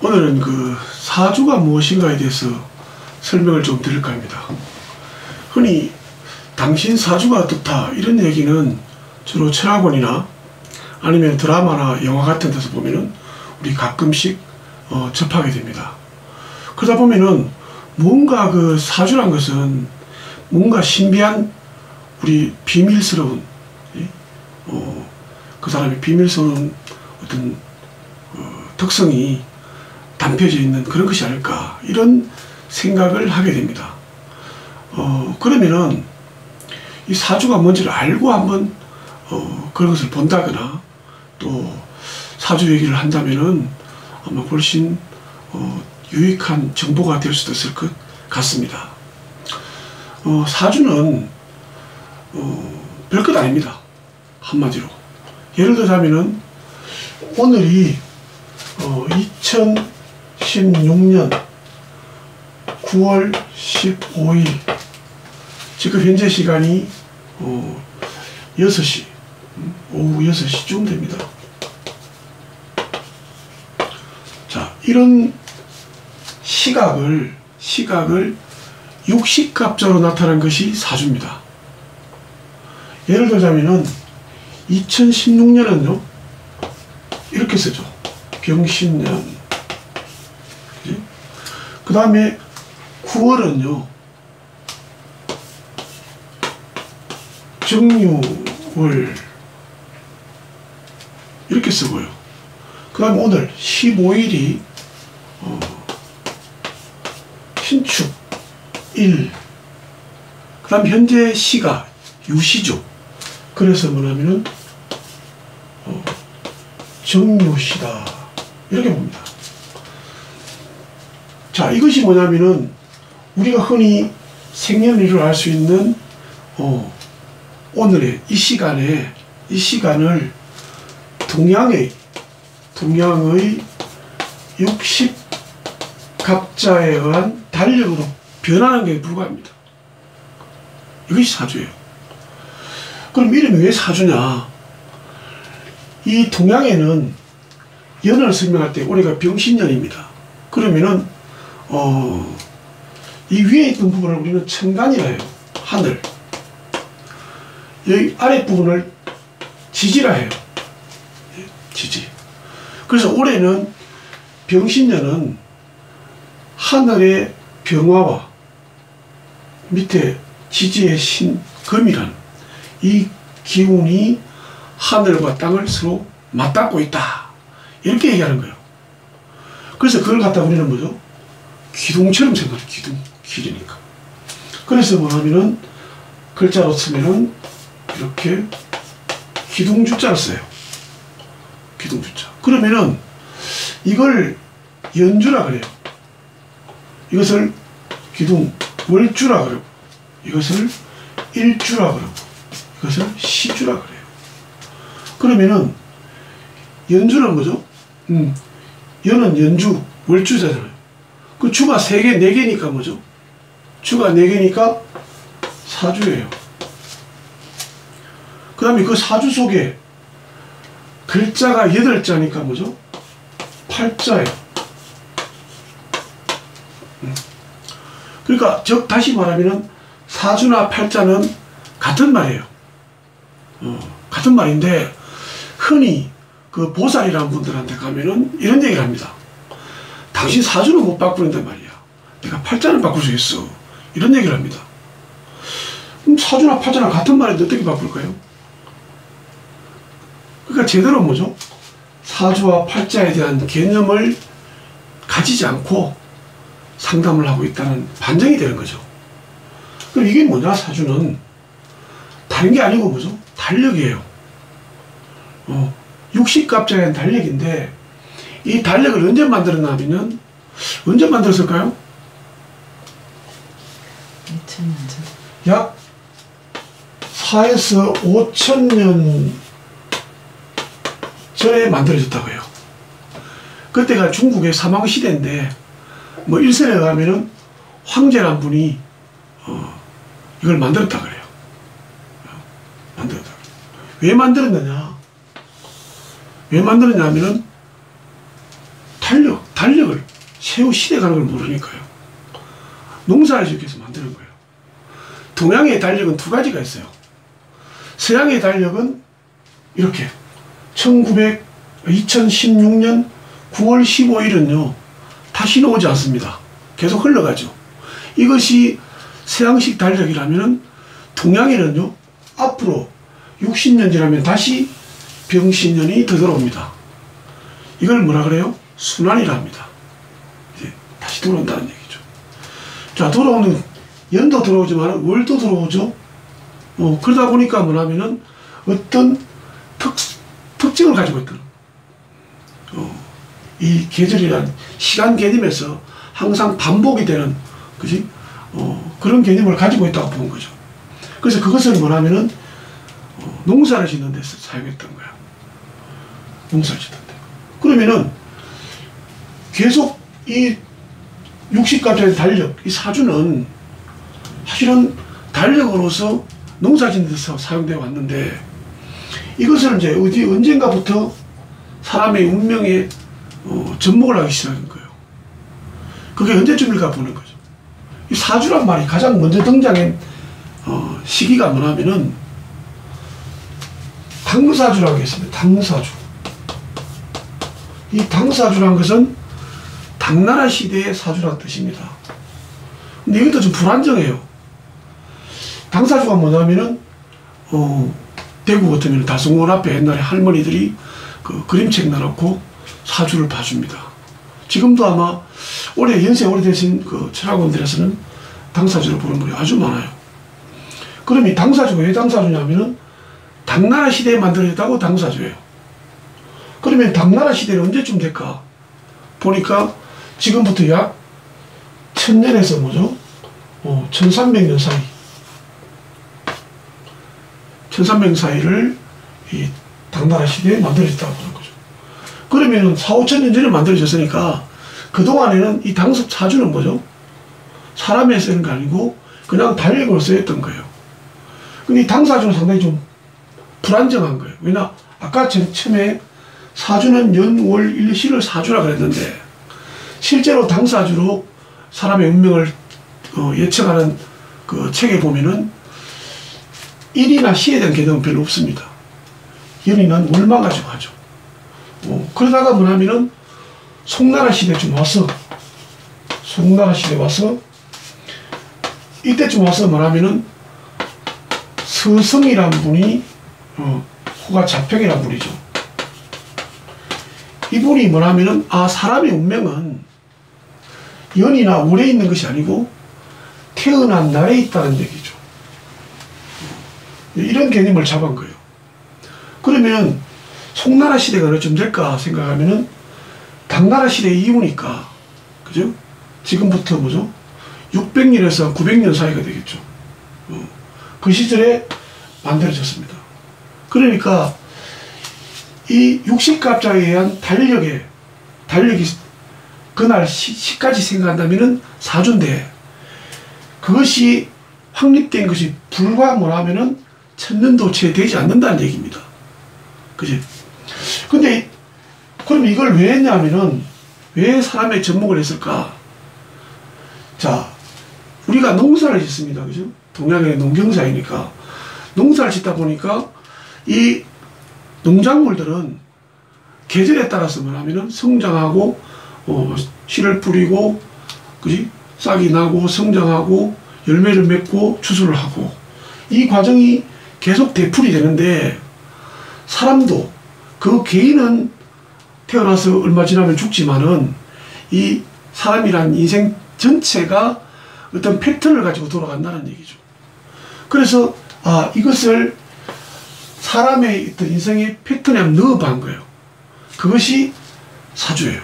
오늘은 그 사주가 무엇인가에 대해서 설명을 좀 드릴까 합니다. 흔히 당신 사주가 어떻다 이런 얘기는 주로 철학원이나 아니면 드라마나 영화 같은 데서 보면은 우리 가끔씩 접하게 됩니다. 그러다 보면은 뭔가 그 사주란 것은 뭔가 신비한 우리 비밀스러운 그 사람의 비밀스러운 어떤 특성이 담겨져 있는 그런 것이 아닐까 이런 생각을 하게 됩니다. 그러면은 이 사주가 뭔지를 알고 한번 그런 것을 본다거나 또 사주 얘기를 한다면은 아마 훨씬 유익한 정보가 될 수도 있을 것 같습니다. 사주는 별것 아닙니다. 한마디로 예를 들자면은 오늘이 2016년 9월 15일 지금 현재 시간이 6시 오후 6시쯤 됩니다. 자, 이런 시각을 60갑자로 나타난 것이 사주입니다. 예를 들자면은 2016년은요 이렇게 쓰죠. 병신년. 그 다음에 9월은요 정유월 이렇게 쓰고요. 그 다음에 오늘 15일이 신축일. 그 다음 현재 시가 유시죠. 그래서 뭐냐면은 정유시다 이렇게 봅니다. 자, 이것이 뭐냐면은 우리가 흔히 생년일을 알 수 있는 오늘의 이 시간을 동양의 60갑자에 의한 달력으로 변하는 게 불과합니다. 이것이 사주예요. 그럼 이름이 왜 사주냐? 이 동양에는 연을 설명할 때 올해가 병신년입니다. 그러면은 이 위에 있는 부분을 우리는 천간이라 해요. 하늘. 여기 아랫부분을 지지라 해요. 지지. 그래서 올해는 병신년은 하늘의 병화와 밑에 지지의 신, 금이란 이 기운이 하늘과 땅을 서로 맞닿고 있다. 이렇게 얘기하는 거예요. 그래서 그걸 갖다 우리는 뭐죠? 기둥처럼 생각해요. 길이니까. 그래서 뭐냐면은 글자로 쓰면은 이렇게 기둥주자를 써요. 기둥주자. 그러면은 이걸 연주라 그래요. 이것을 월주라 그러고 이것을 일주라 그러고 이것을 시주라 그래요. 그러면은 연주는 뭐죠? 연은 연주, 월주잖아요. 그 주가 3개, 4개니까 뭐죠? 주가 4개니까 사주예요. 그 다음에 그 사주 속에 글자가 8자니까 뭐죠? 팔자예요. 그러니까 즉 다시 말하면은 사주나 팔자는 같은 말이에요. 같은 말인데 흔히 그 보살이라는 분들한테 가면은 이런 얘기를 합니다. 당신 사주는 못 바꾸는데 말이야. 내가 팔자는 바꿀 수 있어. 이런 얘기를 합니다. 그럼 사주나 팔자나 같은 말인데 어떻게 바꿀까요? 그러니까 제대로 뭐죠? 사주와 팔자에 대한 개념을 가지지 않고 상담을 하고 있다는 반증이 되는 거죠. 그럼 이게 뭐냐? 사주는 다른 게 아니고 뭐죠? 달력이에요. 60갑자에 대한 달력인데 이 달력을 언제 만들었냐면은 언제 만들었을까요? 2000년 전. 약 4에서 5천년 전에 만들어졌다고 해요. 그때가 중국의 사망시대인데 뭐 1세에 가면은 황제란 분이 이걸 만들었다 그래요. 만들었다. 왜 만들었느냐? 왜 만들었냐 하면은 달력을 세후 시대 가는 걸 모르니까요. 농사를 짓기 위해서 만드는 거예요. 동양의 달력은 두 가지가 있어요. 서양의 달력은 이렇게 2016년 9월 15일은요 다시는 오지 않습니다. 계속 흘러가죠. 이것이 서양식 달력이라면 동양에는요 앞으로 60년 지나면 다시 병신년이 더 들어옵니다. 이걸 뭐라 그래요? 순환이라 합니다. 이제 다시 들어온다는 얘기죠. 자, 돌아오는 연도 들어오지만 월도 들어오죠. 그러다 보니까 뭐냐면은 어떤 특징을 가지고 있던 이 계절이란 시간 개념에서 항상 반복이 되는 그지? 그런 개념을 가지고 있다고 보는 거죠. 그래서 그것을 뭐냐면은 농사를 짓는 데서 사용했던 거야. 농사를 짓는 데. 그러면은 계속 이 60가지의 달력, 이 사주는 사실은 달력으로서 농사 짓는 데서 사용되어 왔는데 이것을 이제 언젠가부터 사람의 운명에 접목을 하기 시작한 거예요. 그게 언제쯤일까 보는 거죠. 이 사주란 말이 가장 먼저 등장한 시기가 뭐냐면은 당사주라고 했습니다. 당사주. 이 당사주란 것은 당나라 시대의 사주란 뜻입니다. 근데 이것도 좀 불안정해요. 당사주가 뭐냐면은 대구 같으면 다성원 앞에 옛날에 할머니들이 그 그림책 놔놓고 사주를 봐줍니다. 지금도 아마 연세 오래되신 그 철학원들에서는 당사주를 보는 분이 아주 많아요. 그럼 이 당사주가 왜 당사주냐면은 당나라 시대에 만들어졌다고 당사주예요. 그러면 당나라 시대는 언제쯤 될까? 보니까 지금부터 약 1000년에서 뭐죠? 1300년 사이. 1300년 사이를 이 당나라 시대에 만들어졌다고 하는 거죠. 그러면은 4, 5천년 전에 만들어졌으니까 그동안에는 이 사주는 뭐죠? 사람에 쓰는 게 아니고 그냥 달력으로 쓰였던 거예요. 근데 이 당사주는 상당히 좀 불안정한 거예요. 왜냐? 아까 처음에 사주는 연, 월, 일, 시를 사주라 그랬는데 실제로 당사주로 사람의 운명을 예측하는 그 책에 보면은 일이나 시에 대한 개념은 별로 없습니다. 연인은 월만 가지고 하죠. 그러다가 뭐냐면은 송나라 시대쯤 와서 이때쯤 와서 뭐냐면은 서성이란 분이 호가 자평이란 분이죠. 이분이 뭐냐면은 사람의 운명은 연이나 월에 있는 것이 아니고 태어난 날에 있다는 얘기죠. 이런 개념을 잡은 거예요. 그러면 송나라 시대가 어느쯤 될까 생각하면은 당나라 시대 이후니까 그죠? 지금부터 뭐죠? 600년에서 900년 사이가 되겠죠. 그 시절에 만들어졌습니다. 그러니까 이 60갑자에 의한 달력이 그날 시까지 생각한다면은 사주인데 그것이 확립된 것이 불과 뭐라면은 1000년도 채 되지 않는다는 얘기입니다. 그지? 근데 그럼 이걸 왜 했냐면은 왜 사람의 접목을 했을까? 자, 우리가 농사를 짓습니다. 그죠? 동양의 농경사이니까 농사를 짓다 보니까 이 농작물들은 계절에 따라서 뭐냐면은 성장하고 씨를 뿌리고 그지? 싹이 나고 성장하고 열매를 맺고 추수를 하고 이 과정이 계속 되풀이 되는데 사람도 그 개인은 태어나서 얼마 지나면 죽지만은 이 사람이란 인생 전체가 어떤 패턴을 가지고 돌아간다는 얘기죠. 그래서 이것을 사람의 어떤 인생의 패턴에 넣어본 거예요. 그것이 사주예요.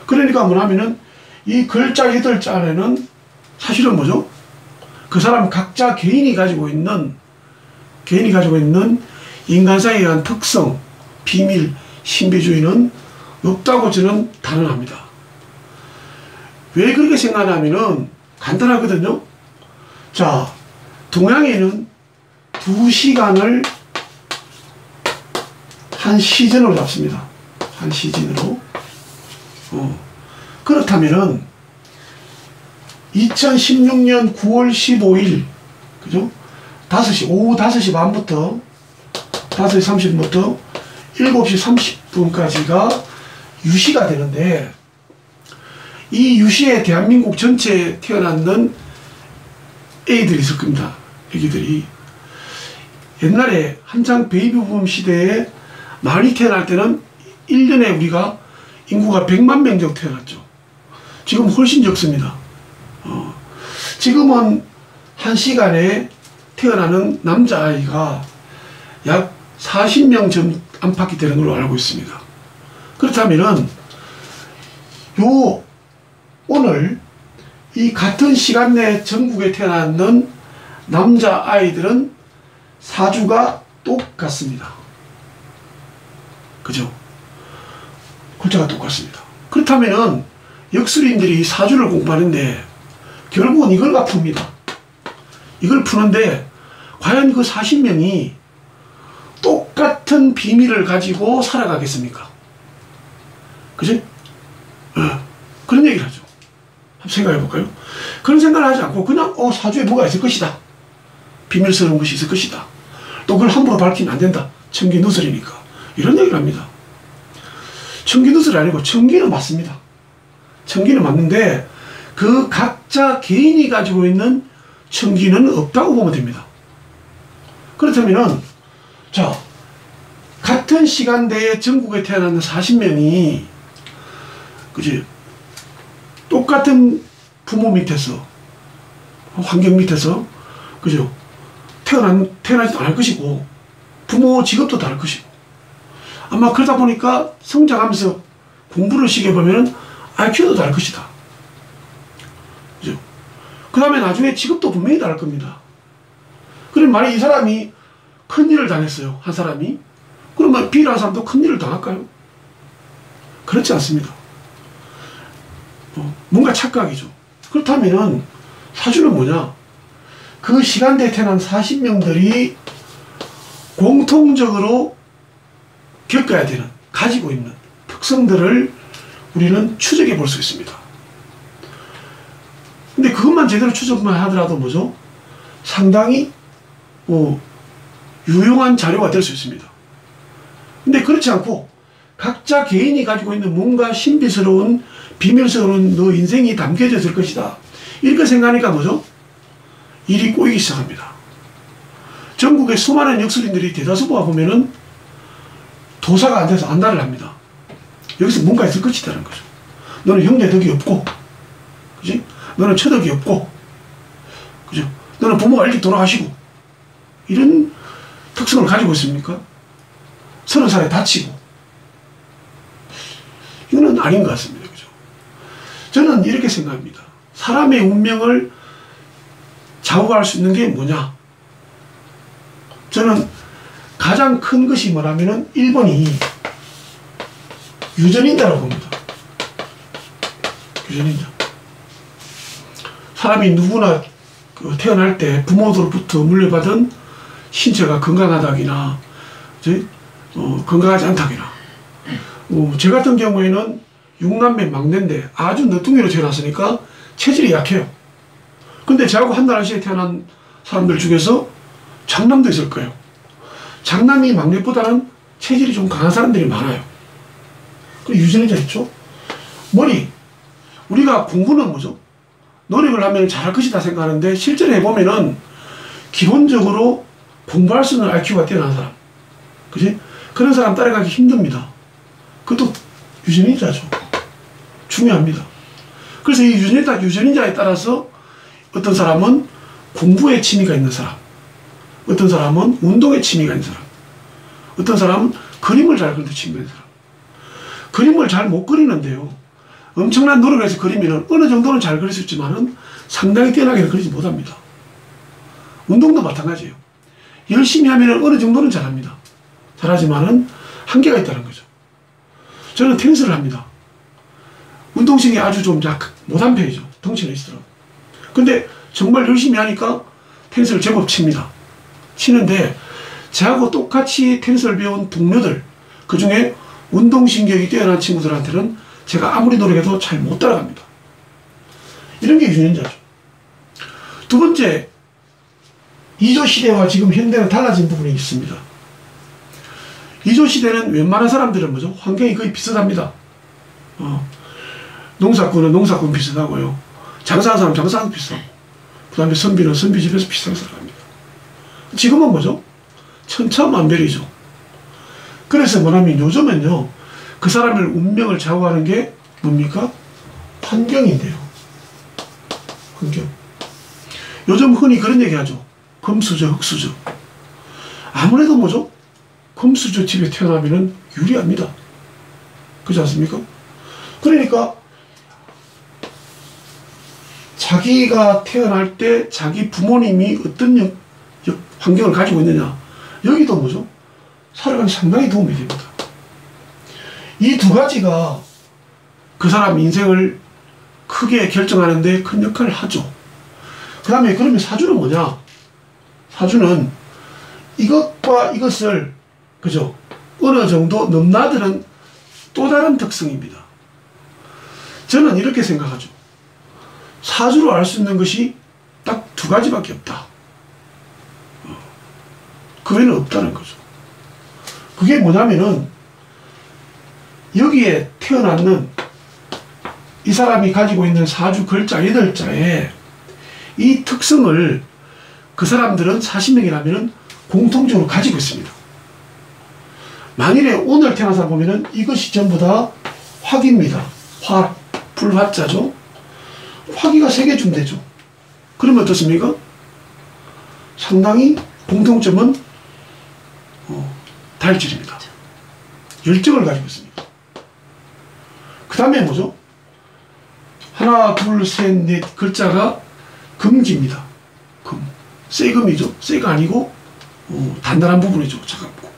그러니까 뭐냐면은 이 글자 8자 안에는 사실은 뭐죠? 그 사람 각자 개인이 가지고 있는 인간사에 의한 특성, 비밀, 신비주의는 없다고 저는 단언합니다. 왜 그렇게 생각하냐면은 간단하거든요. 자, 동양에는 2시간을 한 시즌으로 잡습니다. 한 시즌으로. 그렇다면은 2016년 9월 15일 그죠? 5시 오후 5시 반부터 5시 30분부터 7시 30분까지가 유시가 되는데, 이 유시에 대한민국 전체에 태어났는 애들이 있을 겁니다. 애기들이. 옛날에 한창 베이비붐 시대에 많이 태어날 때는 1년에 우리가 인구가 100만 명 정도 태어났죠. 지금 훨씬 적습니다. 지금은 한 시간에 태어나는 남자아이가 약 40명 전 안팎이 되는 걸로 알고 있습니다. 그렇다면은 오늘 이 같은 시간 내에 전국에 태어나는 남자아이들은 사주가 똑같습니다. 그죠? 글자가 똑같습니다. 그렇다면은 역술인들이 사주를 공부하는데 결국은 이걸 갚습니다. 이걸 푸는데 과연 그 40명이 똑같은 비밀을 가지고 살아가겠습니까? 그지? 그런 얘기를 하죠. 한번 생각해 볼까요? 그런 생각을 하지 않고 그냥 사주에 뭐가 있을 것이다. 비밀스러운 것이 있을 것이다. 또 그걸 함부로 밝히면 안 된다. 청기누설이니까. 이런 얘기를 합니다. 청기누설이 아니고 청기는 맞습니다. 청기는 맞는데 그 각자 개인이 가지고 있는 청기는 없다고 보면 됩니다. 그렇다면은 자, 같은 시간대에 전국에 태어나는 40명이 그지? 똑같은 부모 밑에서 환경 밑에서 그죠? 태어나지도 않을 것이고 부모 직업도 다를 것이고 아마 그러다 보니까 성장하면서 공부를 시켜보면 IQ도 다를 것이다. 그죠? 그 다음에 나중에 직업도 분명히 다를 겁니다. 그럼 만약 이 사람이 큰일을 당했어요. 한 사람이. 그러면 B라는 사람도 큰일을 당할까요? 그렇지 않습니다. 뭔가 착각이죠. 그렇다면 사주는 뭐냐? 그 시간대에 태어난 40명들이 공통적으로 겪어야 되는, 가지고 있는 특성들을 우리는 추적해 볼 수 있습니다. 근데 그것만 제대로 추적만 하더라도 뭐죠? 상당히 유용한 자료가 될 수 있습니다. 근데 그렇지 않고 각자 개인이 가지고 있는 뭔가 신비스러운 비밀스러운 너 인생이 담겨져 있을 것이다. 이렇게 생각하니까 뭐죠? 일이 꼬이기 시작합니다. 전국의 수많은 역술인들이 대다수가 보면은 도사가 안 돼서 안달을 합니다. 여기서 뭔가 있을 것이다라는 거죠. 너는 형제 덕이 없고, 그지? 너는 처덕이 없고, 그죠? 너는 부모가 일찍 돌아가시고, 이런 특성을 가지고 있습니까? 30살에 다치고. 이거는 아닌 것 같습니다. 그죠? 저는 이렇게 생각합니다. 사람의 운명을 좌우할 수 있는 게 뭐냐? 저는 가장 큰 것이 뭐라면은 1번이 유전인자라고 봅니다. 유전인자. 사람이 누구나 태어날 때 부모들로부터 물려받은 신체가 건강하다기나, 건강하지 않다기나. 제 같은 경우에는 6남매 막내인데 아주 늦둥이로 태어났으니까 체질이 약해요. 근데 저하고 한 달 안시에 태어난 사람들 중에서 장남도 있을 거예요. 장남이 막내보다는 체질이 좀 강한 사람들이 많아요. 그리고 유전자 있죠? 머리. 우리가 공부는 뭐죠? 노력을 하면 잘할 것이다 생각하는데 실제로 해보면은 기본적으로 공부할 수 있는 IQ가 뛰어난 사람. 그지? 그런 사람 따라가기 힘듭니다. 그것도 유전인자죠. 중요합니다. 그래서 이 유전인자에 따라서 어떤 사람은 공부에 취미가 있는 사람, 어떤 사람은 운동에 취미가 있는 사람, 어떤 사람은 그림을 잘 그리는 취미가 있는 사람. 그림을 잘 못 그리는데요. 엄청난 노력을 해서 그리면 어느 정도는 잘 그릴 수 있지만은 상당히 뛰어나게 그리지 못합니다. 운동도 마찬가지예요. 열심히 하면 어느 정도는 잘합니다. 잘하지만은 한계가 있다는 거죠. 저는 테니스를 합니다. 운동성이 아주 좀 못한 편이죠. 덩치는 있더라고요. 근데 정말 열심히 하니까 테니스를 제법 칩니다. 치는데 저하고 똑같이 테니스를 배운 동료들, 그 중에 운동신경이 뛰어난 친구들한테는 제가 아무리 노력해도 잘 못 따라갑니다. 이런 게 유전자죠. 두 번째, 이조 시대와 지금 현대는 달라진 부분이 있습니다. 이조 시대는 웬만한 사람들은 뭐죠? 환경이 거의 비슷합니다. 농사꾼은 농사꾼 비슷하고요. 장사하는 사람 장사하는 비슷하고, 그 다음에 선비는 선비 집에서 비슷하게 살아갑니다. 지금은 뭐죠? 천차만별이죠. 그래서 뭐냐면 요즘은요, 그 사람의 운명을 좌우하는 게 뭡니까? 환경인데요. 환경. 요즘 흔히 그런 얘기 하죠. 금수저, 흙수저. 아무래도 뭐죠? 금수저 집에 태어나면은 유리합니다. 그렇지 않습니까? 그러니까 자기가 태어날 때 자기 부모님이 어떤 환경을 가지고 있느냐, 여기도 뭐죠? 살아가는 상당히 도움이 됩니다. 이 두 가지가 그 사람 인생을 크게 결정하는데 큰 역할을 하죠. 그 다음에 그러면 사주는 뭐냐? 사주는 이것과 이것을, 그죠? 어느 정도 넘나드는 또 다른 특성입니다. 저는 이렇게 생각하죠. 사주로 알 수 있는 것이 딱 두 가지밖에 없다. 그 외에는 없다는 거죠. 그게 뭐냐면은 여기에 태어났는 이 사람이 가지고 있는 사주 글자 8자에 이 특성을 그 사람들은 40명이라면 공통적으로 가지고 있습니다. 만일에 오늘 태어난 사람 보면은 이것이 전부 다 화기입니다. 화, 불화자죠. 화기가 3개 되죠. 그러면 어떻습니까? 상당히 공통점은 다혈질입니다. 열정을 가지고 있습니다. 그 다음에 뭐죠? 하나, 둘, 셋, 넷 글자가 금기입니다. 금. 쇠금이죠. 쇠가 아니고 단단한 부분이죠. 차갑고.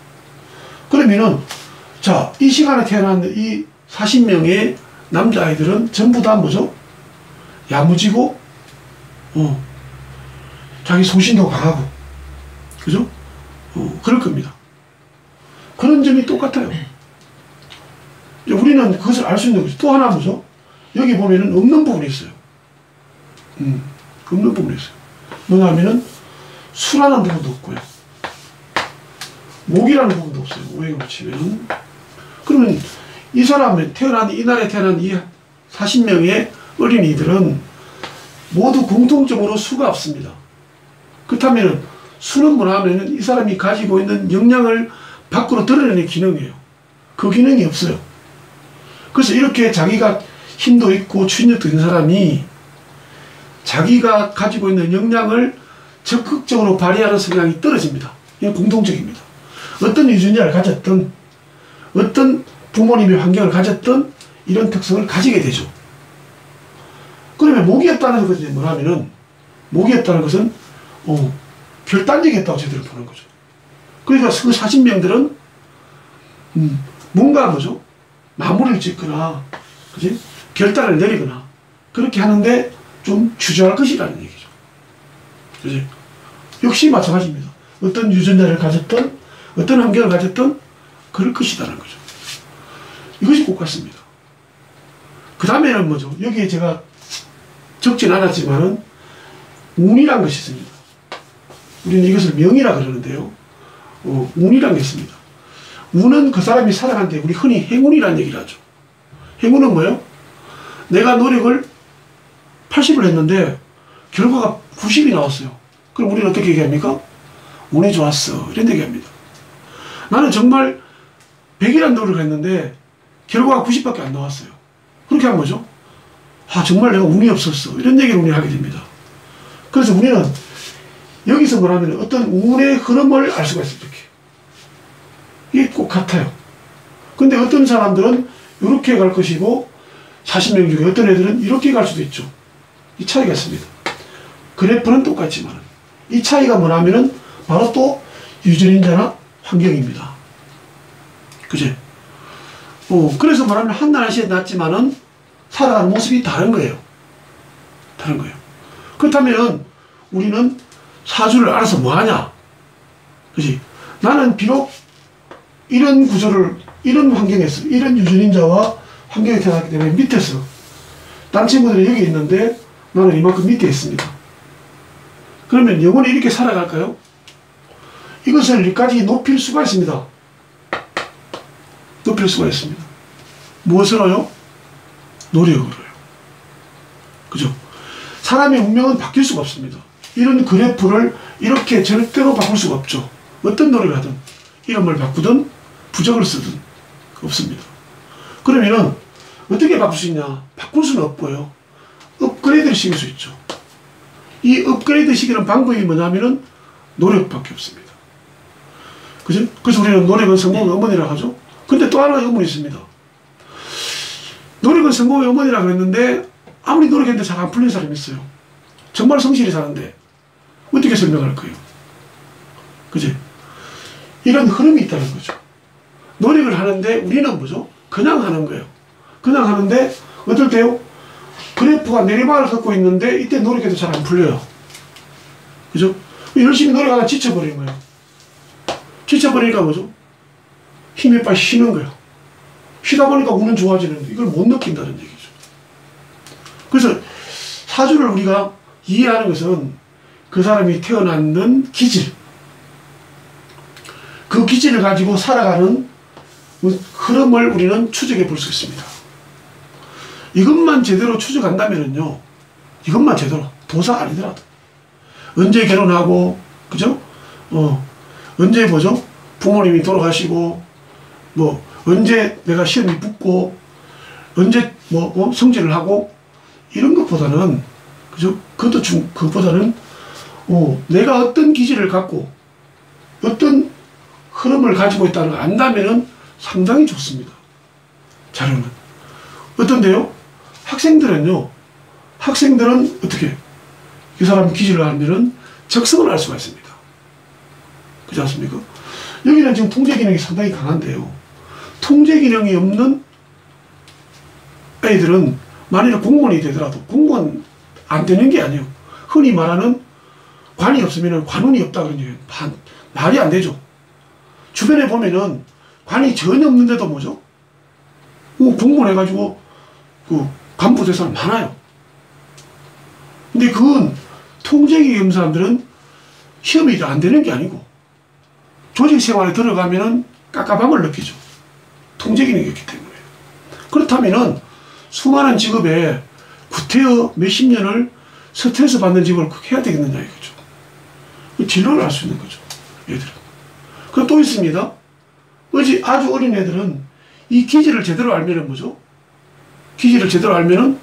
그러면은 자, 이 시간에 태어난 이 40명의 남자아이들은 전부 다 뭐죠? 야무지고 자기 소신도 강하고, 그죠? 그럴 겁니다. 그런 점이 똑같아요. 우리는 그것을 알 수 있는 거죠. 또 하나 뭐죠? 여기 보면은 없는 부분이 있어요. 없는 부분이 있어요. 뭐냐면은 수라는 부분도 없고요. 목이라는 부분도 없어요. 오행을 붙이면. 그러면 이 사람의 태어난, 이날에 태어난 이 40명의 어린이들은 모두 공통적으로 수가 없습니다. 그렇다면 수는 뭐라 하면은 이 사람이 가지고 있는 역량을 밖으로 드러내는 기능이에요. 그 기능이 없어요. 그래서 이렇게 자기가 힘도 있고 추진력도 있는 사람이 자기가 가지고 있는 역량을 적극적으로 발휘하는 성향이 떨어집니다. 이건 공통적입니다. 어떤 유전자를 가졌든 어떤 부모님의 환경을 가졌든 이런 특성을 가지게 되죠. 그러면 목이 없다는 것은 뭐냐면은, 목이 없다는 것은 결단력이 없다고 제대로 보는 거죠. 그러니까 그 40명들은 뭔가 뭐죠? 마무리를 짓거나, 그지? 결단을 내리거나 그렇게 하는데 좀 주저할 것이라는 얘기죠. 그지? 역시 마찬가지입니다. 어떤 유전자를 가졌든 어떤 환경을 가졌든 그럴 것이라는 거죠. 이것이 꼭 같습니다. 그 다음에는 뭐죠? 여기에 제가 적진 않았지만은 운이란 것이 있습니다. 우리는 이것을 명이라 그러는데요. 운이란 게 있습니다. 운은 그 사람이 살아가는데 우리 흔히 행운이라는 얘기를 하죠. 행운은 뭐예요? 내가 노력을 80을 했는데 결과가 90이 나왔어요. 그럼 우리는 어떻게 얘기합니까? 운이 좋았어. 이런 얘기합니다. 나는 정말 100이라는 노력을 했는데 결과가 90밖에 안 나왔어요. 그렇게 하면 뭐죠? 아, 정말 내가 운이 없었어. 이런 얘기를 우리는 하게 됩니다. 그래서 우리는 여기서 뭐라면 어떤 운의 흐름을 알 수가 있어요. 이렇게. 이게 꼭 같아요. 근데 어떤 사람들은 이렇게 갈 것이고 40명 중에 어떤 애들은 이렇게 갈 수도 있죠. 이 차이가 있습니다. 그래프는 똑같지만 이 차이가 뭐냐면은 바로 또 유전인자나 환경입니다. 그지? 그래서 말하면 한날 한시에 났지만은 살아가는 모습이 다른 거예요. 다른 거예요. 그렇다면 우리는 사주를 알아서 뭐 하냐? 그지? 나는 비록 이런 구조를, 이런 환경에서, 이런 유전인자와 환경에 태어났기 때문에 밑에서 딴 친구들이 여기 있는데 나는 이만큼 밑에 있습니다. 그러면 영원히 이렇게 살아갈까요? 이것을 여기까지 높일 수가 있습니다. 높일 수가 있습니다. 무엇으로요? 노력으로요. 그죠? 사람의 운명은 바뀔 수가 없습니다. 이런 그래프를 이렇게 절대로 바꿀 수가 없죠. 어떤 노력을 하든 이름을 바꾸든 부적을 쓰든 없습니다. 그러면은 어떻게 바꿀 수 있냐? 바꿀 수는 없고요. 업그레이드를 시킬 수 있죠. 이 업그레이드 시키는 방법이 뭐냐면은 노력밖에 없습니다. 그죠? 그래서 우리는 노력은 성공의 어머니라고 하죠. 근데 또 하나의 의문이 있습니다. 노력은 성공의 어머니라고 그랬는데 아무리 노력했는데 잘 안 풀린 사람이 있어요. 정말 성실히 사는데 어떻게 설명할 거예요? 그지? 이런 흐름이 있다는 거죠. 노력을 하는데 우리는 뭐죠? 그냥 하는 거예요. 그냥 하는데 어떨 때요? 그래프가 내리막을 걷고 있는데 이때 노력해도 잘 안 풀려요. 그죠? 열심히 노력하다 지쳐버린 거예요. 지쳐버리니까 뭐죠? 힘이 빨리 쉬는 거예요. 쉬다 보니까 운은 좋아지는데 이걸 못 느낀다는 얘기죠. 그래서 사주를 우리가 이해하는 것은 그 사람이 태어났는 기질, 그 기질을 가지고 살아가는 흐름을 우리는 추적해 볼 수 있습니다. 이것만 제대로 추적한다면요, 이것만 제대로, 도사 아니더라도 언제 결혼하고, 그죠? 언제 뭐죠? 부모님이 돌아가시고, 뭐 언제 내가 시험이 붙고, 언제 성질을 하고, 이런 것보다는, 그죠? 그것보다는 내가 어떤 기질을 갖고 어떤 흐름을 가지고 있다는 걸 안다면은 상당히 좋습니다. 자료는. 어떤데요? 학생들은 어떻게 이 사람 기질을 알면은 적성을 알 수가 있습니다. 그렇지 않습니까? 여기는 지금 통제 기능이 상당히 강한데요. 통제 기능이 없는 애들은 만일 공무원이 되더라도 공무원 안 되는 게 아니에요. 흔히 말하는 관이 없으면 관운이 없다 그런 얘기예요. 말이 안 되죠. 주변에 보면은 관이 전혀 없는데도 뭐죠? 공무원 해가지고 간부 된 사람 많아요. 근데 그건 통제기능 없는 사람들은 시험이 안 되는 게 아니고 조직 생활에 들어가면은 깝깝함을 느끼죠. 통제기능이 없기 때문에. 그렇다면은 수많은 직업에 구태여 몇십 년을 스트레스 받는 직업을 해야 되겠느냐 이거죠. 진로를 할 수 있는 거죠. 얘들은. 그리고 또 있습니다. 아주 어린 애들은 이 기질을 제대로 알면은 뭐죠? 기질을 제대로 알면은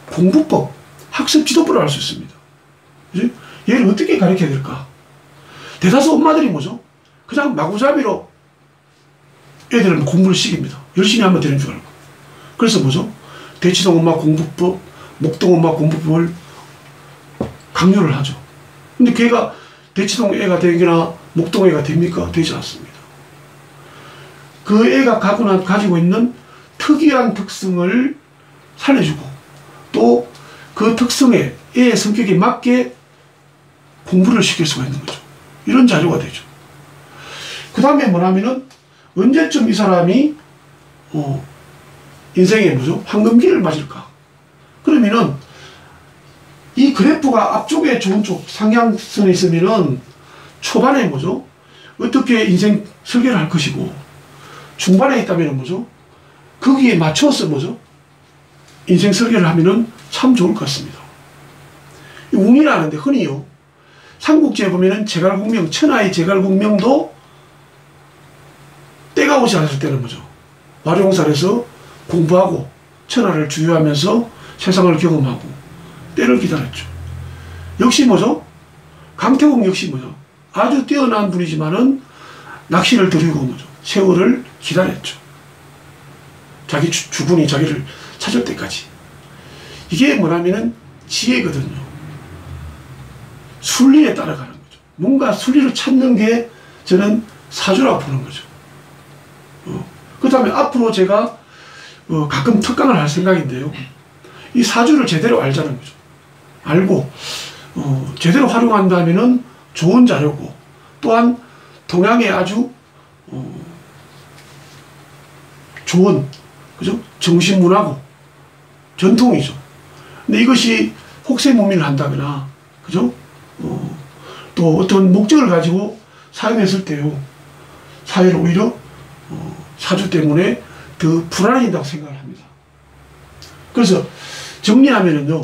공부법, 학습 지도법을 알 수 있습니다. 그치? 얘를 어떻게 가르쳐야 될까? 대다수 엄마들이 뭐죠? 그냥 마구잡이로 애들은 공부를 시킵니다. 열심히 하면 되는 줄 알고. 그래서 뭐죠? 대치동 엄마 공부법, 목동 엄마 공부법을 강요를 하죠. 근데 걔가 대치동 애가 되거나 목동 애가 됩니까? 되지 않습니다. 그 애가 가지고 있는 특이한 특성을 살려주고 또 그 특성에 애의 성격에 맞게 공부를 시킬 수가 있는 거죠. 이런 자료가 되죠. 그 다음에 뭐냐면은 언제쯤 이 사람이 인생에 뭐죠? 황금기를 맞을까? 그러면은 이 그래프가 앞쪽에 좋은 쪽 상향선에 있으면은 초반에 뭐죠? 어떻게 인생 설계를 할 것이고 중반에 있다면은 뭐죠? 거기에 맞춰서 뭐죠? 인생 설계를 하면은 참 좋을 것 같습니다. 운이라는데 흔히요. 삼국지에 보면은 제갈공명, 천하의 제갈공명도 때가 오지 않을 때는 뭐죠? 와룡산에서 공부하고 천하를 주유하면서 세상을 경험하고 때를 기다렸죠. 역시 뭐죠? 강태공 역시 뭐죠? 아주 뛰어난 분이지만은 낚시를 들이고 뭐죠? 세월을 기다렸죠. 자기 주군이 자기를 찾을 때까지. 이게 뭐냐면은 지혜거든요. 순리에 따라가는 거죠. 뭔가 순리를 찾는 게 저는 사주라고 보는 거죠. 그 다음에 앞으로 제가 가끔 특강을 할 생각인데요. 이 사주를 제대로 알자는 거죠. 알고 제대로 활용한다면은 좋은 자료고 또한 동양의 아주 좋은 그죠? 정신문화고 전통이죠. 근데 이것이 혹세무민을 한다거나, 그죠? 또 어떤 목적을 가지고 사용했을 때요, 사회를 오히려 사주 때문에 더 불안해진다고 생각을 합니다. 그래서 정리하면은요,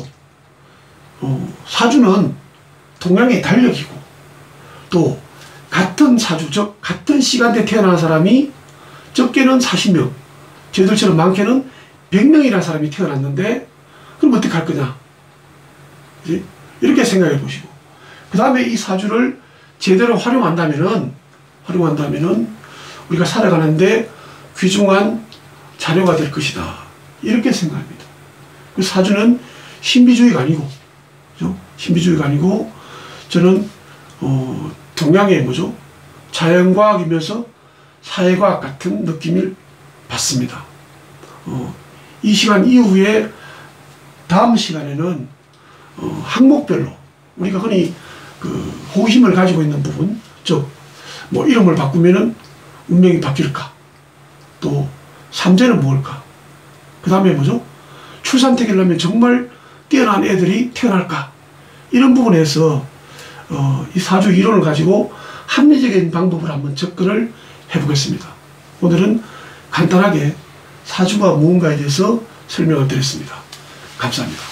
사주는 동양의 달력이고, 또 같은 사주, 즉 같은 시간대에 태어난 사람이 적게는 40명, 저희들처럼 많게는 100명이라는 사람이 태어났는데, 그럼 어떻게 할 거냐? 이렇게 생각해 보시고, 그 다음에 이 사주를 제대로 활용한다면은 우리가 살아가는데 귀중한 자료가 될 것이다, 이렇게 생각합니다. 그 사주는 신비주의가 아니고, 그죠? 신비주의가 아니고, 저는 동양의 뭐죠? 자연과학이면서 사회과학 같은 느낌을 받습니다. 이 시간 이후에 다음 시간에는 항목별로 우리가 흔히 그 호기심을 가지고 있는 부분, 즉 뭐 이름을 바꾸면은 운명이 바뀔까, 또 삼재는 뭘까, 그 다음에 뭐죠? 출산태기를 하면 정말 뛰어난 애들이 태어날까, 이런 부분에서 이 사주 이론을 가지고 합리적인 방법을 한번 접근을 해보겠습니다. 오늘은 간단하게 사주가 무언가에 대해서 설명을 드렸습니다. 감사합니다.